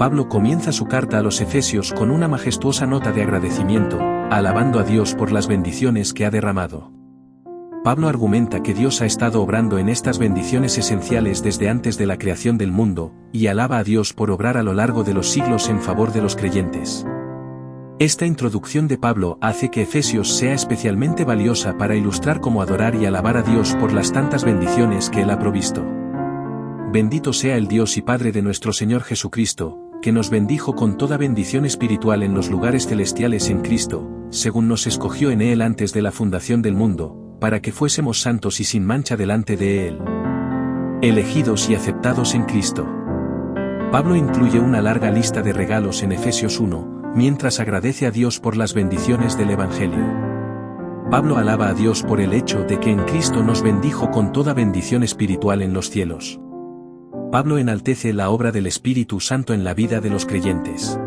Pablo comienza su carta a los Efesios con una majestuosa nota de agradecimiento, alabando a Dios por las bendiciones que ha derramado. Pablo argumenta que Dios ha estado obrando en estas bendiciones esenciales desde antes de la creación del mundo, y alaba a Dios por obrar a lo largo de los siglos en favor de los creyentes. Esta introducción de Pablo hace que Efesios sea especialmente valiosa para ilustrar cómo adorar y alabar a Dios por las tantas bendiciones que Él ha provisto. Bendito sea el Dios y Padre de nuestro Señor Jesucristo, que nos bendijo con toda bendición espiritual en los lugares celestiales en Cristo, según nos escogió en Él antes de la fundación del mundo, para que fuésemos santos y sin mancha delante de Él, elegidos y aceptados en Cristo. Pablo incluye una larga lista de regalos en Efesios 1, mientras agradece a Dios por las bendiciones del Evangelio. Pablo alaba a Dios por el hecho de que en Cristo nos bendijo con toda bendición espiritual en los cielos. Pablo enaltece la obra del Espíritu Santo en la vida de los creyentes.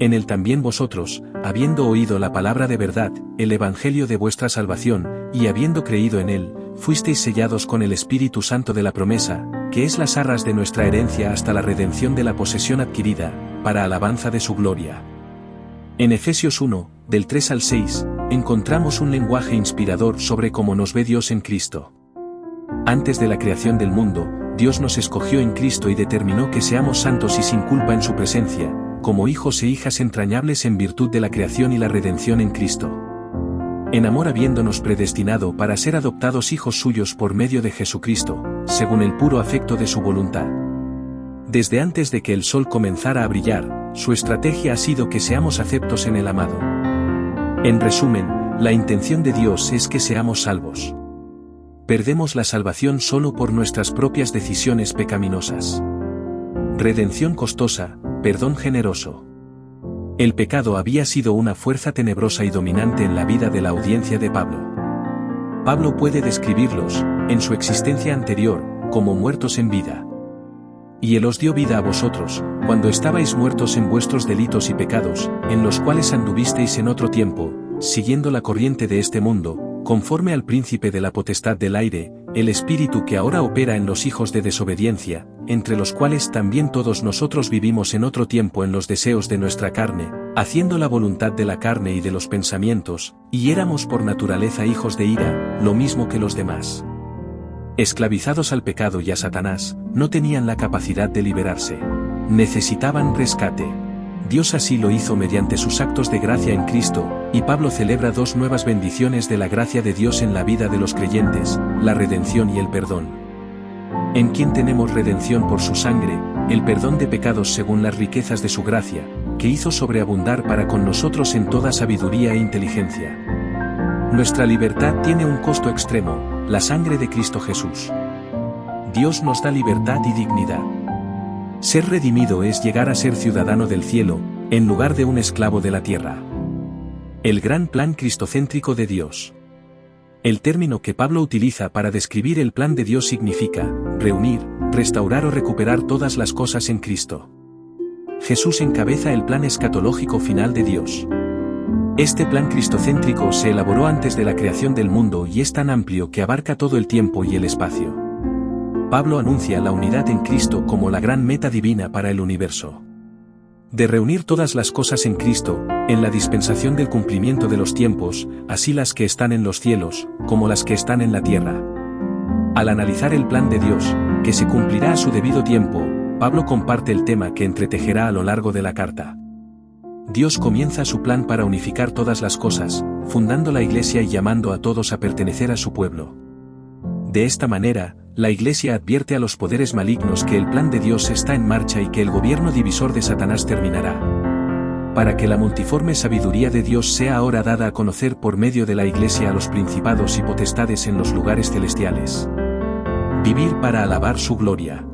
En él también vosotros, habiendo oído la palabra de verdad, el Evangelio de vuestra salvación, y habiendo creído en él, fuisteis sellados con el Espíritu Santo de la promesa, que es las arras de nuestra herencia hasta la redención de la posesión adquirida, para alabanza de su gloria. En Efesios 1, del 3 al 6, encontramos un lenguaje inspirador sobre cómo nos ve Dios en Cristo. Antes de la creación del mundo, Dios nos escogió en Cristo y determinó que seamos santos y sin culpa en su presencia, como hijos e hijas entrañables en virtud de la creación y la redención en Cristo. En amor habiéndonos predestinado para ser adoptados hijos suyos por medio de Jesucristo, según el puro afecto de su voluntad. Desde antes de que el sol comenzara a brillar, su estrategia ha sido que seamos aceptos en el amado. En resumen, la intención de Dios es que seamos salvos. Perdemos la salvación solo por nuestras propias decisiones pecaminosas. Redención costosa, perdón generoso. El pecado había sido una fuerza tenebrosa y dominante en la vida de la audiencia de Pablo. Pablo puede describirlos, en su existencia anterior, como muertos en vida. Y Él os dio vida a vosotros, cuando estabais muertos en vuestros delitos y pecados, en los cuales anduvisteis en otro tiempo, siguiendo la corriente de este mundo, conforme al príncipe de la potestad del aire, el espíritu que ahora opera en los hijos de desobediencia, entre los cuales también todos nosotros vivimos en otro tiempo en los deseos de nuestra carne, haciendo la voluntad de la carne y de los pensamientos, y éramos por naturaleza hijos de ira, lo mismo que los demás. Esclavizados al pecado y a Satanás, no tenían la capacidad de liberarse. Necesitaban rescate. Dios así lo hizo mediante sus actos de gracia en Cristo, y Pablo celebra dos nuevas bendiciones de la gracia de Dios en la vida de los creyentes, la redención y el perdón. En quien tenemos redención por su sangre, el perdón de pecados según las riquezas de su gracia, que hizo sobreabundar para con nosotros en toda sabiduría e inteligencia. Nuestra libertad tiene un costo extremo, la sangre de Cristo Jesús. Dios nos da libertad y dignidad. Ser redimido es llegar a ser ciudadano del cielo, en lugar de un esclavo de la tierra. El gran plan cristocéntrico de Dios. El término que Pablo utiliza para describir el plan de Dios significa reunir, restaurar o recuperar todas las cosas en Cristo. Jesús encabeza el plan escatológico final de Dios. Este plan cristocéntrico se elaboró antes de la creación del mundo y es tan amplio que abarca todo el tiempo y el espacio. Pablo anuncia la unidad en Cristo como la gran meta divina para el universo. De reunir todas las cosas en Cristo, en la dispensación del cumplimiento de los tiempos, así las que están en los cielos, como las que están en la tierra. Al analizar el plan de Dios, que se cumplirá a su debido tiempo, Pablo comparte el tema que entretejerá a lo largo de la carta. Dios comienza su plan para unificar todas las cosas, fundando la Iglesia y llamando a todos a pertenecer a su pueblo. De esta manera, la Iglesia advierte a los poderes malignos que el plan de Dios está en marcha y que el gobierno divisor de Satanás terminará. Para que la multiforme sabiduría de Dios sea ahora dada a conocer por medio de la Iglesia a los principados y potestades en los lugares celestiales. Vivir para alabar su gloria.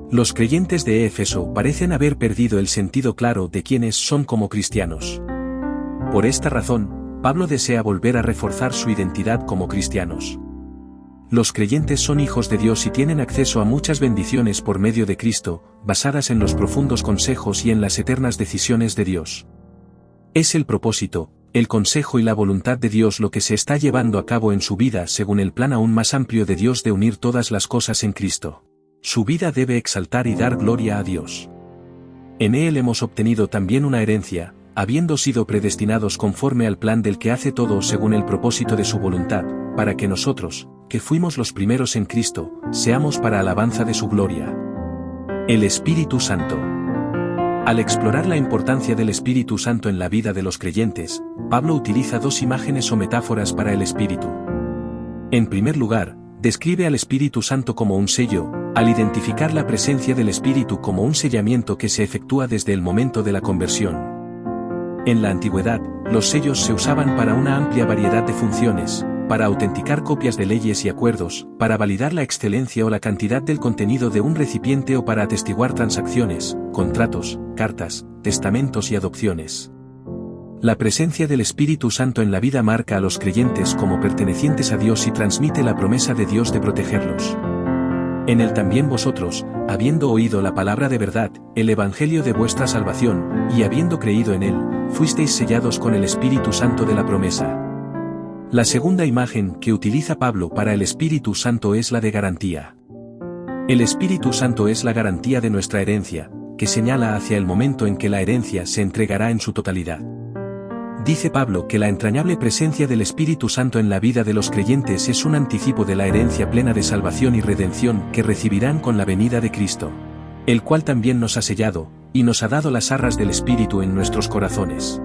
Los creyentes de Éfeso parecen haber perdido el sentido claro de quiénes son como cristianos. Por esta razón, Pablo desea volver a reforzar su identidad como cristianos. Los creyentes son hijos de Dios y tienen acceso a muchas bendiciones por medio de Cristo, basadas en los profundos consejos y en las eternas decisiones de Dios. Es el propósito, el consejo y la voluntad de Dios lo que se está llevando a cabo en su vida según el plan aún más amplio de Dios de unir todas las cosas en Cristo. Su vida debe exaltar y dar gloria a Dios. En él hemos obtenido también una herencia, habiendo sido predestinados conforme al plan del que hace todo según el propósito de su voluntad, para que nosotros, que fuimos los primeros en Cristo, seamos para alabanza de su gloria. El Espíritu Santo. Al explorar la importancia del Espíritu Santo en la vida de los creyentes, Pablo utiliza dos imágenes o metáforas para el Espíritu. En primer lugar, describe al Espíritu Santo como un sello, al identificar la presencia del Espíritu como un sellamiento que se efectúa desde el momento de la conversión. En la antigüedad, los sellos se usaban para una amplia variedad de funciones, para autenticar copias de leyes y acuerdos, para validar la excelencia o la cantidad del contenido de un recipiente o para atestiguar transacciones, contratos, cartas, testamentos y adopciones. La presencia del Espíritu Santo en la vida marca a los creyentes como pertenecientes a Dios y transmite la promesa de Dios de protegerlos. En él también vosotros, habiendo oído la palabra de verdad, el evangelio de vuestra salvación, y habiendo creído en él, fuisteis sellados con el Espíritu Santo de la promesa. La segunda imagen que utiliza Pablo para el Espíritu Santo es la de garantía. El Espíritu Santo es la garantía de nuestra herencia, que señala hacia el momento en que la herencia se entregará en su totalidad. Dice Pablo que la entrañable presencia del Espíritu Santo en la vida de los creyentes es un anticipo de la herencia plena de salvación y redención que recibirán con la venida de Cristo, el cual también nos ha sellado, y nos ha dado las arras del Espíritu en nuestros corazones.